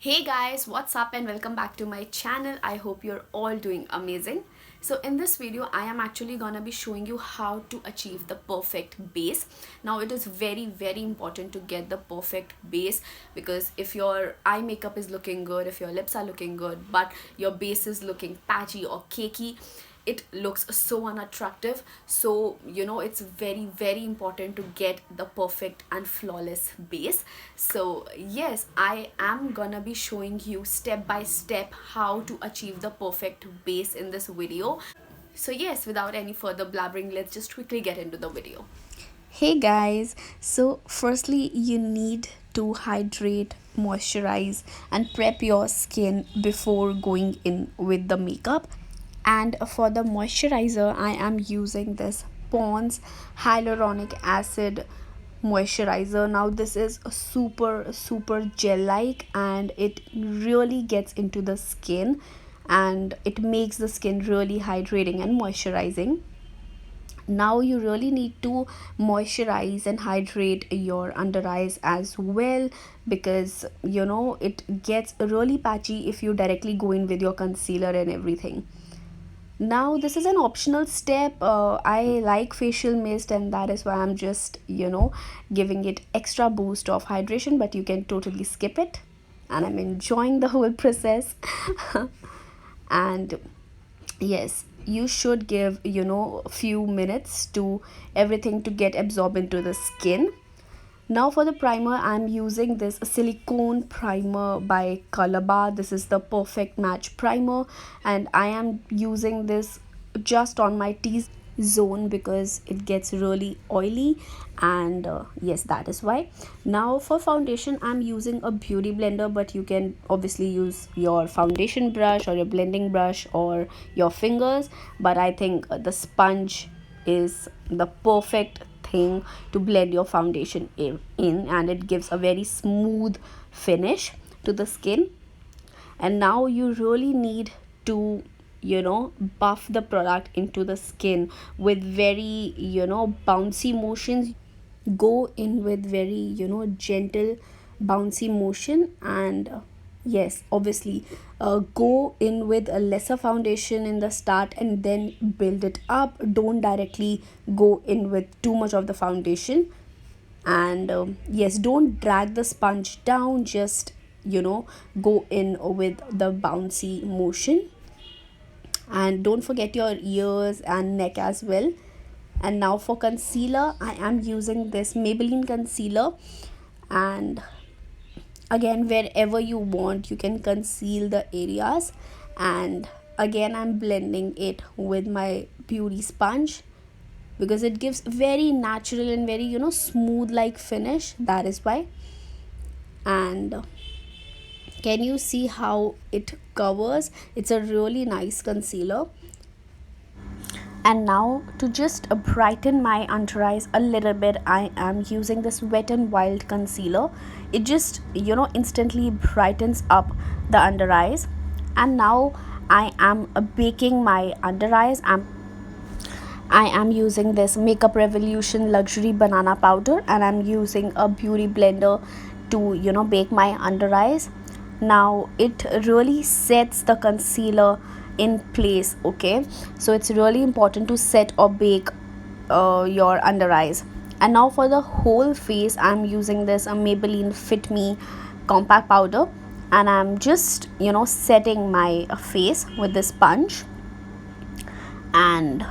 Hey guys, what's up and welcome back to my channel. I hope you're all doing amazing. So in this video, I am actually gonna be showing you how to achieve the perfect base. Now it is very important to get the perfect base, because if your eye makeup is looking good, if your lips are looking good, but your base is looking patchy or cakey, it looks so unattractive. So it's very important to get the perfect and flawless base. So yes, I am gonna be showing you step by step how to achieve the perfect base in this video. So yes, without any further blabbering, let's just quickly get into the video. Hey guys, so firstly you need to hydrate, moisturize and prep your skin before going in with the makeup. And for the moisturizer, I am using this Pond's hyaluronic acid moisturizer. Now this is a super gel like, and it really gets into the skin and it makes the skin really hydrating and moisturizing. Now you really need to moisturize and hydrate your under eyes as well, because it gets really patchy if you directly go in with your concealer and everything. Now this is an optional step. I like facial mist, and that is why I'm just giving it extra boost of hydration, but you can totally skip it, and I'm enjoying the whole process. And yes, you should give a few minutes to everything to get absorbed into the skin. Now for the primer, I'm using this silicone primer by Colorbar. This is the perfect match primer, and I am using this just on my T-zone because it gets really oily, and yes, that is why. Now for foundation, I'm using a beauty blender, but you can obviously use your foundation brush or your blending brush or your fingers, but I think the sponge is the perfect thing to blend your foundation in, and it gives a very smooth finish to the skin. And now you really need to buff the product into the skin with very bouncy motions. Go in with very gentle bouncy motion, and yes, obviously go in with a lesser foundation in the start and then build it up. Don't directly go in with too much of the foundation. And yes, don't drag the sponge down, just go in with the bouncy motion. And don't forget your ears and neck as well. And now for concealer, I am using this Maybelline concealer, and again, wherever you want, you can conceal the areas. And again, I'm blending it with my beauty sponge because it gives very natural and very smooth like finish. That is why. And can you see how it covers? It's a really nice concealer. And now to just brighten my under eyes a little bit, I am using this Wet n Wild concealer. It just instantly brightens up the under eyes. And now I am baking my under eyes. I am using this Makeup Revolution Luxury Banana Powder, and I'm using a beauty blender to bake my under eyes. Now it really sets the concealer in place. Okay, so it's really important to set or bake your under eyes. And now for the whole face, I'm using this Maybelline Fit Me compact powder, and I'm just setting my face with this sponge. And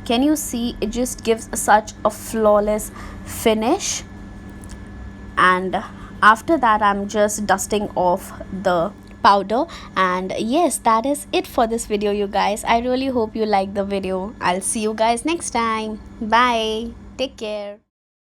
can you see, it just gives such a flawless finish. And after that, I'm just dusting off the powder. And yes, that is it for this video, you guys. I really hope you like the video. I'll see you guys next time. Bye, take care.